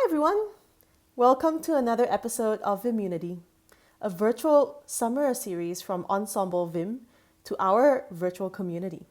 everyone! Welcome to another episode of Vimmunity, a virtual summer series from Ensemble Vim to our virtual community.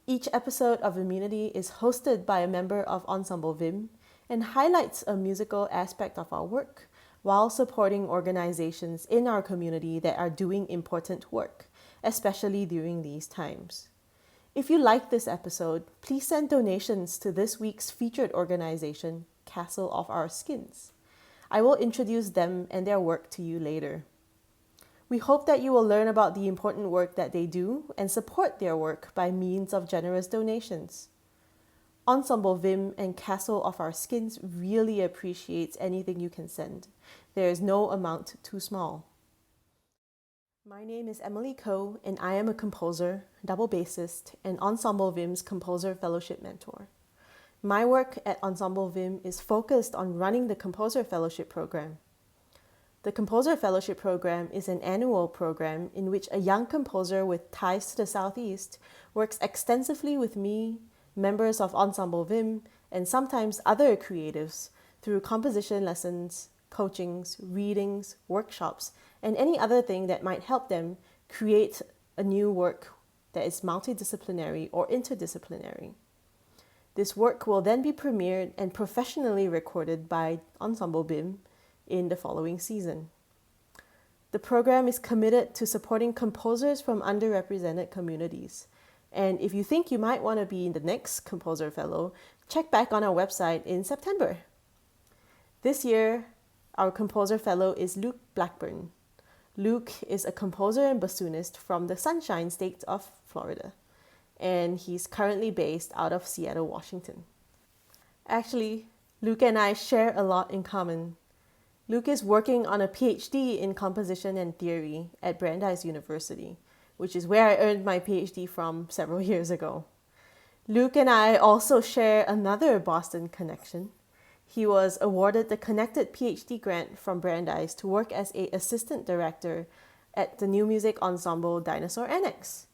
Each episode of Vimmunity is hosted by a member of Ensemble Vim and highlights a musical aspect of our work while supporting organizations in our community that are doing important work, especially during these times. If you like this episode, please send donations to this week's featured organization, Castle of Our Skins. I will introduce them and their work to you later. We hope that you will learn about the important work that they do and support their work by means of generous donations. Ensemble Vim and Castle of Our Skins really appreciates anything you can send. There is no amount too small. My name is Emily Koh, and I am a composer, double bassist, and Ensemble Vim's Composer Fellowship Mentor. My work at Ensemble Vim is focused on running the Composer Fellowship Program. The Composer Fellowship Program is an annual program in which a young composer with ties to the Southeast works extensively with me, members of Ensemble Vim, and sometimes other creatives through composition lessons, coachings, readings, workshops, and any other thing that might help them create a new work that is multidisciplinary or interdisciplinary. This work will then be premiered and professionally recorded by Ensemble Vim in the following season. The program is committed to supporting composers from underrepresented communities. And if you think you might want to be the next Composer Fellow, check back on our website in September. This year, our Composer Fellow is Luke Blackburn. Luke is a composer and bassoonist from the Sunshine State of Florida, and he's currently based out of Seattle, Washington. Actually, Luke and I share a lot in common. Luke is working on a PhD in composition and theory at Brandeis University, which is where I earned my PhD from several years ago. Luke and I also share another Boston connection. He was awarded the Connected PhD grant from Brandeis to work as an assistant director at the new music ensemble Dinosaur Annex.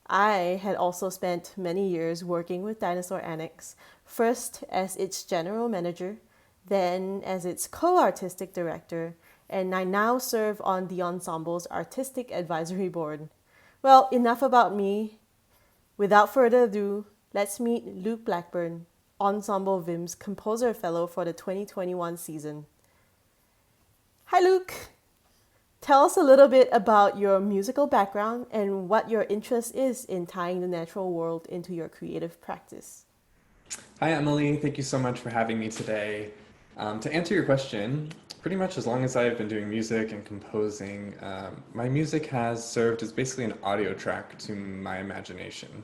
I had also spent many years working with Dinosaur Annex, first as its general manager, then as its co-artistic director, and I now serve on the ensemble's artistic advisory board. Well, enough about me. Without further ado, let's meet Luke Blackburn, Ensemble Vim's Composer Fellow for the 2021 season. Hi, Luke! Tell us a little bit about your musical background and what your interest is in tying the natural world into your creative practice. Hi, Emily. Thank you so much for having me today. To answer your question, pretty much as long as I've been doing music and composing, my music has served as basically an audio track to my imagination.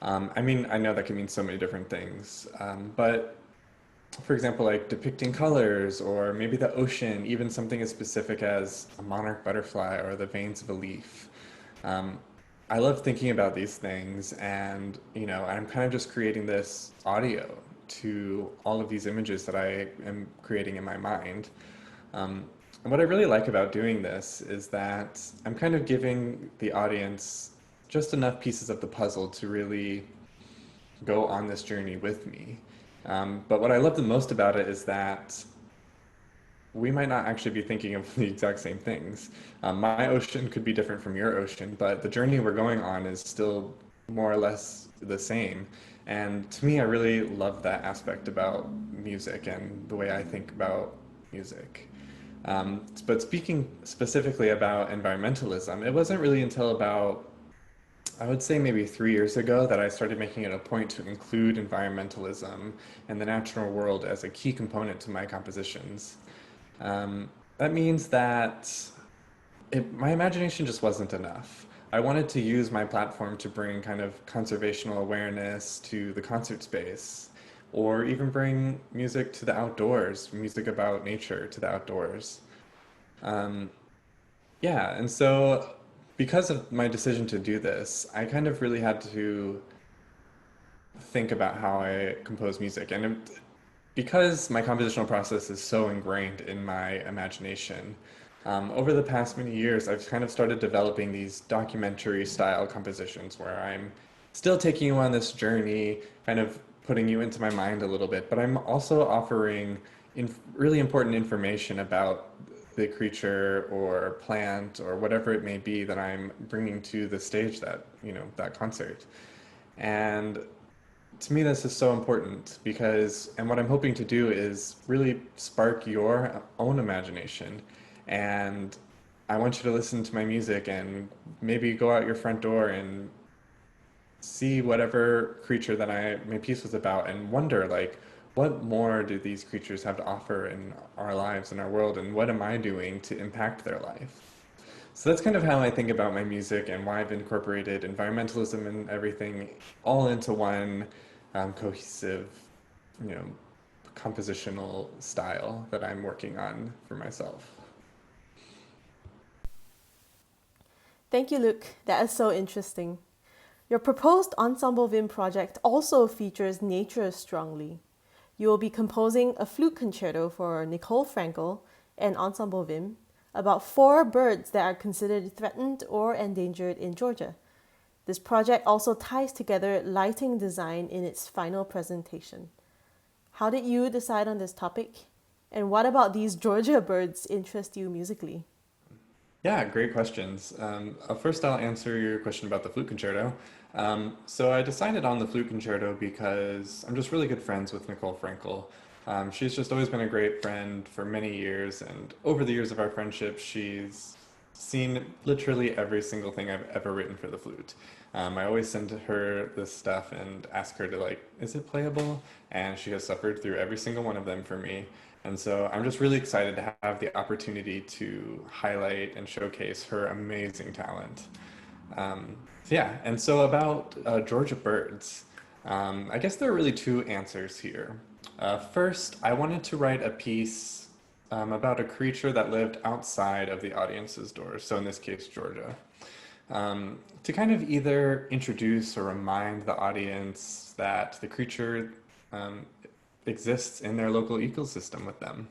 I know that can mean so many different things, but for example, like depicting colors, or maybe the ocean, even something as specific as a monarch butterfly or the veins of a leaf. I love thinking about these things, and I'm kind of just creating this audio to all of these images that I am creating in my mind. And what I really like about doing this is that I'm kind of giving the audience just enough pieces of the puzzle to really go on this journey with me. But what I love the most about it is that we might not actually be thinking of the exact same things. My ocean could be different from your ocean, but the journey we're going on is still more or less the same. And to me, I really love that aspect about music and the way I think about music. But speaking specifically about environmentalism, it wasn't really until about, I would say maybe 3 years ago, that I started making it a point to include environmentalism and the natural world as a key component to my compositions. That means that my imagination just wasn't enough. I wanted to use my platform to bring kind of conservational awareness to the concert space, or even bring music to the outdoors, music about nature to the outdoors. And so because of my decision to do this, I kind of really had to think about how I compose music. Because my compositional process is so ingrained in my imagination, over the past many years, I've kind of started developing these documentary style compositions where I'm still taking you on this journey, kind of putting you into my mind a little bit, but I'm also offering really important information about the creature or plant or whatever it may be that I'm bringing to the stage that, that concert. And to me, this is so important because, and what I'm hoping to do is really spark your own imagination. And I want you to listen to my music and maybe go out your front door and see whatever creature that my piece was about and wonder, like, what more do these creatures have to offer in our lives, in our world, and what am I doing to impact their life? So that's kind of how I think about my music and why I've incorporated environmentalism and everything all into one cohesive, you know, compositional style that I'm working on for myself. Thank you, Luke. That is so interesting. Your proposed Ensemble Vim project also features nature strongly. You will be composing a flute concerto for Nicole Frankel and Ensemble Vim about 4 birds that are considered threatened or endangered in Georgia. This project also ties together lighting design in its final presentation. How did you decide on this topic? And what about these Georgia birds interest you musically? Yeah, great questions. First, I'll answer your question about the flute concerto. So I decided on the flute concerto because I'm just really good friends with Nicole Frankel. She's just always been a great friend for many years, and over the years of our friendship, she's seen literally every single thing I've ever written for the flute. I always send her this stuff and ask her to like, is it playable? And she has suffered through every single one of them for me. And so I'm just really excited to have the opportunity to highlight and showcase her amazing talent. Yeah, and so about Georgia birds, I guess there are really 2 answers here. First, I wanted to write a piece about a creature that lived outside of the audience's doors, so in this case, Georgia, to kind of either introduce or remind the audience that the creature exists in their local ecosystem with them.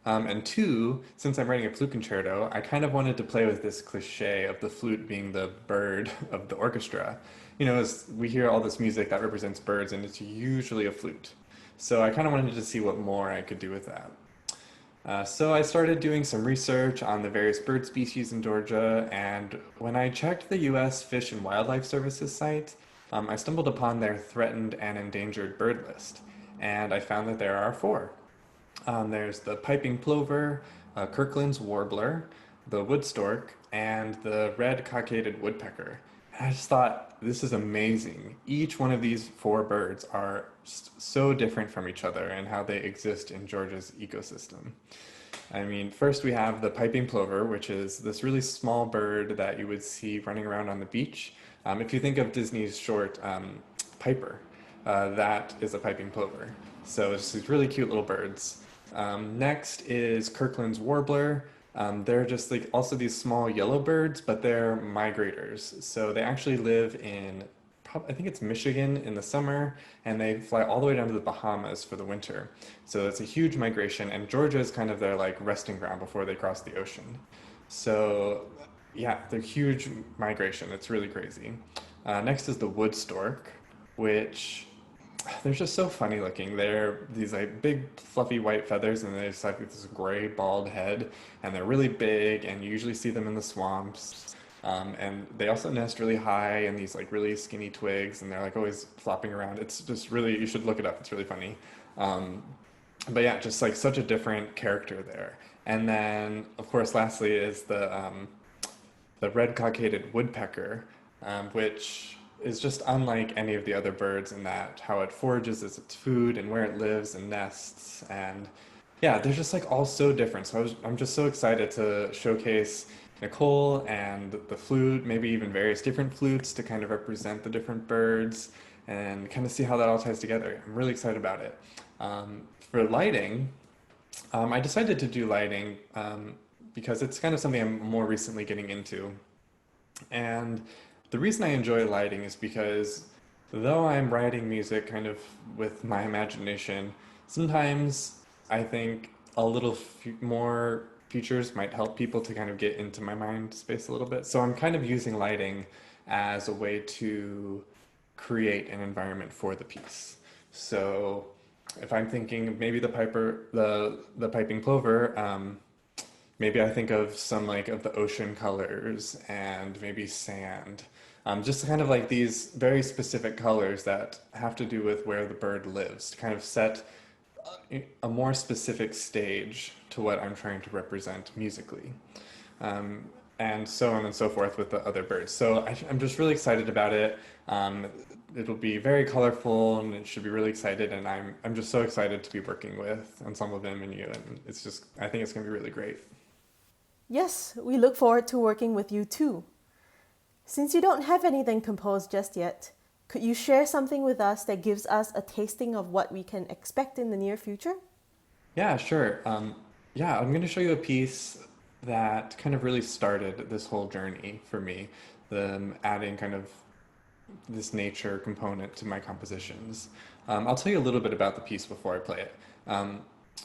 And 2, since I'm writing a flute concerto, I kind of wanted to play with this cliche of the flute being the bird of the orchestra. As we hear all this music that represents birds, and it's usually a flute. So I kind of wanted to see what more I could do with that. So I started doing some research on the various bird species in Georgia, and when I checked the U.S. Fish and Wildlife Services site, I stumbled upon their threatened and endangered bird list, and I found that there are 4. There's the piping plover, Kirkland's warbler, the wood stork, and the red-cockaded woodpecker. And I just thought, this is amazing. Each one of these 4 birds are so different from each other and how they exist in Georgia's ecosystem. I mean, first we have the piping plover, which is this really small bird that you would see running around on the beach. If you think of Disney's short Piper, that is a piping plover. So it's these really cute little birds. Next is Kirkland's warbler. They're just like also these small yellow birds, but they're migrators. So they actually live in, I think it's Michigan in the summer, and they fly all the way down to the Bahamas for the winter. So it's a huge migration, and Georgia is kind of their like resting ground before they cross the ocean. So yeah, they're huge migration. It's really crazy. Next is the wood stork, which they're just so funny looking. They're these like big fluffy white feathers, and they just have this gray bald head, and they're really big, and you usually see them in the swamps. And they also nest really high in these like really skinny twigs, and they're like always flopping around. It's just really, you should look it up. It's really funny. Um, but yeah, just like such a different character there. And then, of course, lastly is the red-cockaded woodpecker, which is just unlike any of the other birds in that how it forages as its food and where it lives and nests. And yeah, they're just like all so different. So I'm just so excited to showcase Nicole and the flute, maybe even various different flutes to kind of represent the different birds and kind of see how that all ties together. I'm really excited about it. For lighting, I decided to do lighting because it's kind of something I'm more recently getting into. And the reason I enjoy lighting is because though I'm writing music kind of with my imagination, sometimes I think a little more features might help people to kind of get into my mind space a little bit. So I'm kind of using lighting as a way to create an environment for the piece. So if I'm thinking maybe the piping plover, maybe I think of some like of the ocean colors and maybe sand. Just kind of like these very specific colors that have to do with where the bird lives to kind of set a more specific stage to what I'm trying to represent musically. Um, and so on and so forth with the other birds. So I'm just really excited about it. Um, It'll be very colorful and it should be really excited. And I'm just so excited to be working with Ensemble Vim and you. And it's just, I think it's going to be really great. Yes, we look forward to working with you too. Since you don't have anything composed just yet, could you share something with us that gives us a tasting of what we can expect in the near future? Yeah, sure. Yeah, I'm going to show you a piece that kind of really started this whole journey for me, adding kind of this nature component to my compositions. I'll tell you a little bit about the piece before I play it. Um,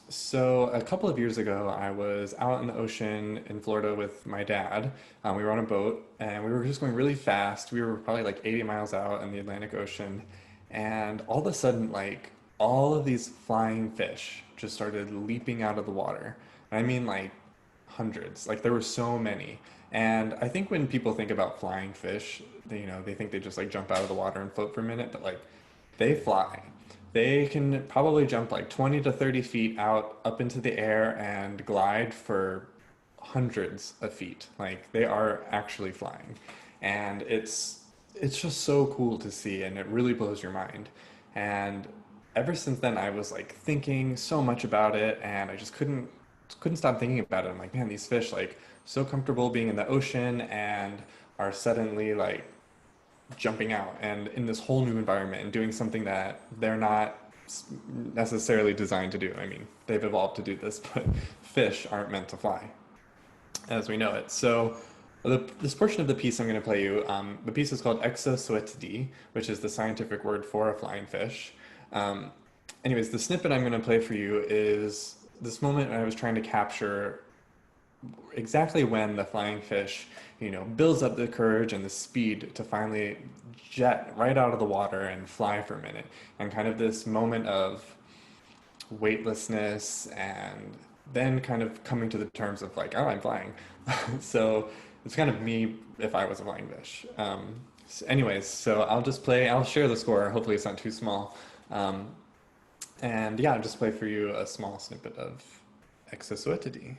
so a couple of years ago, I was out in the ocean in Florida with my dad. We were on a boat and we were just going really fast. We were probably like 80 miles out in the Atlantic Ocean, and all of a sudden, like all of these flying fish just started leaping out of the water. And I mean, like hundreds. Like there were so many. And I think when people think about flying fish, they think they just like jump out of the water and float for a minute, but like they fly. They can probably jump like 20 to 30 feet out up into the air and glide for hundreds of feet. Like they are actually flying. And it's just so cool to see and it really blows your mind. And ever since then I was like thinking so much about it and I just couldn't stop thinking about it. I'm like, man, these fish like so comfortable being in the ocean and are suddenly like jumping out and in this whole new environment and doing something that they're not necessarily designed to do. I mean, they've evolved to do this, but fish aren't meant to fly as we know it. So this portion of the piece I'm going to play you, the piece is called Exosuetidi, which is the scientific word for a flying fish. Um, Anyways, the snippet I'm going to play for you is this moment I was trying to capture exactly when the flying fish, builds up the courage and the speed to finally jet right out of the water and fly for a minute, and kind of this moment of weightlessness, and then kind of coming to the terms of like, oh, I'm flying. So it's kind of me if I was a flying fish. Anyways, so I'll share the score. Hopefully it's not too small. And yeah, I'll just play for you a small snippet of Exosuetidi.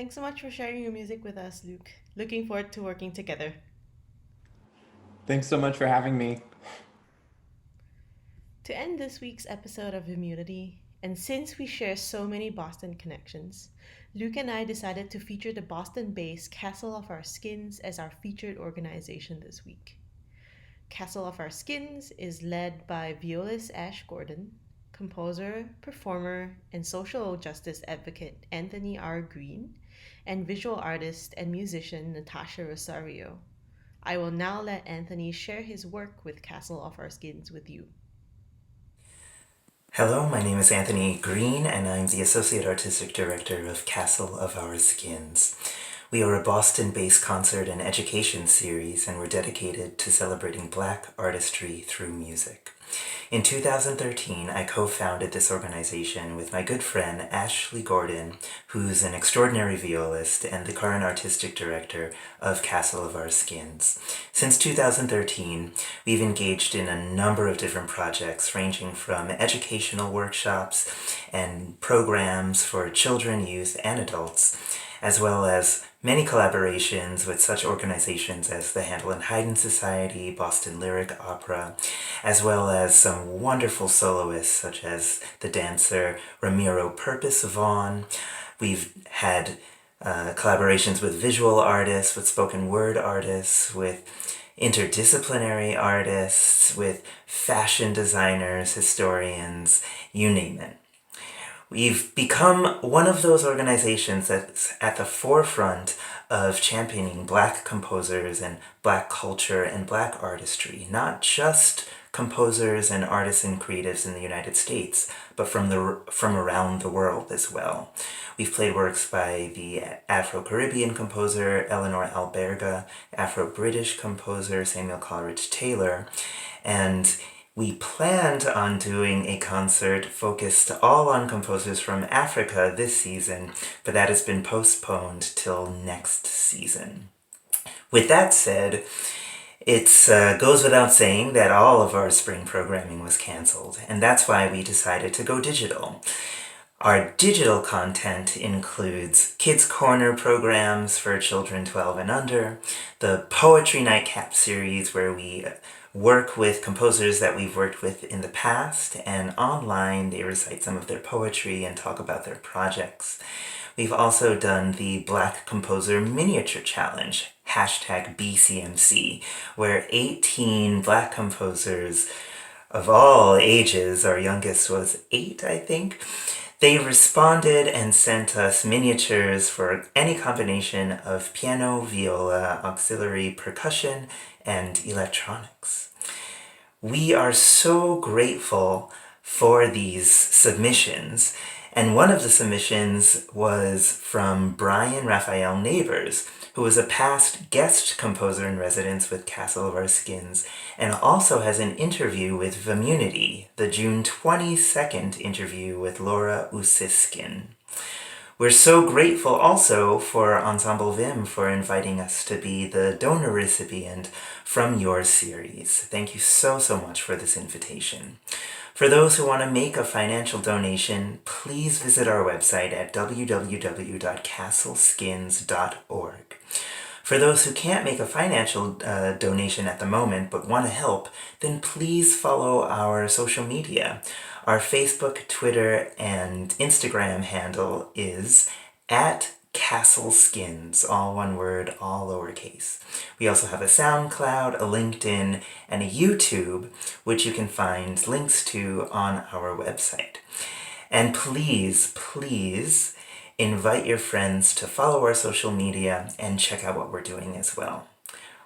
Thanks so much for sharing your music with us, Luke. Looking forward to working together. Thanks so much for having me. To end this week's episode of Immunity, and since we share so many Boston connections, Luke and I decided to feature the Boston based Castle of Our Skins as our featured organization this week. Castle of Our Skins is led by violist Ash Gordon, composer, performer, and social justice advocate Anthony R. Green, and visual artist and musician Natasha Rosario. I will now let Anthony share his work with Castle of Our Skins with you. Hello, my name is Anthony Green, and I'm the Associate Artistic Director of Castle of Our Skins. We are a Boston-based concert and education series, and we're dedicated to celebrating Black artistry through music. In 2013, I co-founded this organization with my good friend Ashley Gordon, who's an extraordinary violist and the current artistic director of Castle of Our Skins. Since 2013, we've engaged in a number of different projects, ranging from educational workshops and programs for children, youth, and adults, as well as many collaborations with such organizations as the Handel and Haydn Society, Boston Lyric Opera, as well as some wonderful soloists such as the dancer Ramiro Purpose Vaughn. We've had collaborations with visual artists, with spoken word artists, with interdisciplinary artists, with fashion designers, historians, you name it. We've become one of those organizations that's at the forefront of championing Black composers and Black culture and Black artistry, not just composers and artists and creatives in the United States, but from around the world as well. We've played works by the Afro-Caribbean composer Eleanor Alberga, Afro-British composer Samuel Coleridge Taylor, and we planned on doing a concert focused all on composers from Africa this season, but that has been postponed till next season. With that said, it goes without saying that all of our spring programming was canceled, and that's why we decided to go digital. Our digital content includes Kids Corner programs for children 12 and under, the Poetry Nightcap series where we work with composers that we've worked with in the past, and online they recite some of their poetry and talk about their projects. We've also done the Black Composer Miniature Challenge, #Bcmc, where 18 Black composers of all ages, our youngest was 8, I think, they responded and sent us miniatures for any combination of piano, viola, auxiliary percussion, and electronics. We are so grateful for these submissions, and one of the submissions was from Brian Raphael Neighbors, who is a past guest composer in residence with Castle of Our Skins, and also has an interview with Vimmunity, the June 22nd interview with Laura Usiskin. We're so grateful also for Ensemble Vim for inviting us to be the donor recipient from your series. Thank you so much for this invitation. For those who want to make a financial donation, please visit our website at www.castleskins.org. For those who can't make a financial donation at the moment but want to help, then please follow our social media. Our Facebook, Twitter, and Instagram handle is @CastleSkins, all one word, all lowercase. We also have a SoundCloud, a LinkedIn, and a YouTube, which you can find links to on our website. And please invite your friends to follow our social media and check out what we're doing as well.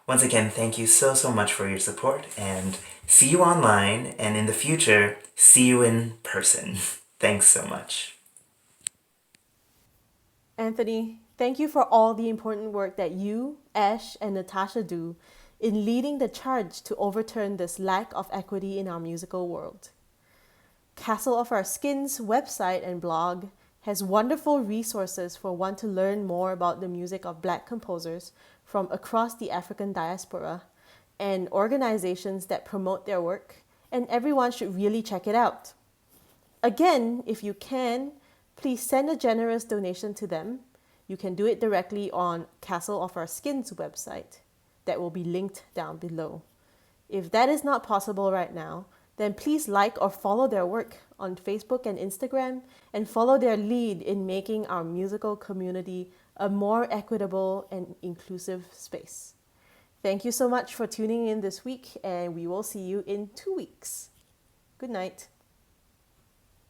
Once again, thank you so much for your support, and see you online, and in the future, see you in person. Thanks so much. Anthony, thank you for all the important work that you, Ash, and Natasha do in leading the charge to overturn this lack of equity in our musical world. Castle of Our Skins website and blog has wonderful resources for one to learn more about the music of Black composers from across the African diaspora and organizations that promote their work, and everyone should really check it out. Again, if you can, please send a generous donation to them. You can do it directly on Castle of Our Skins website. That will be linked down below. If that is not possible right now, then please like or follow their work on Facebook and Instagram, and follow their lead in making our musical community a more equitable and inclusive space. Thank you so much for tuning in this week, and we will see you in 2 weeks. Good night.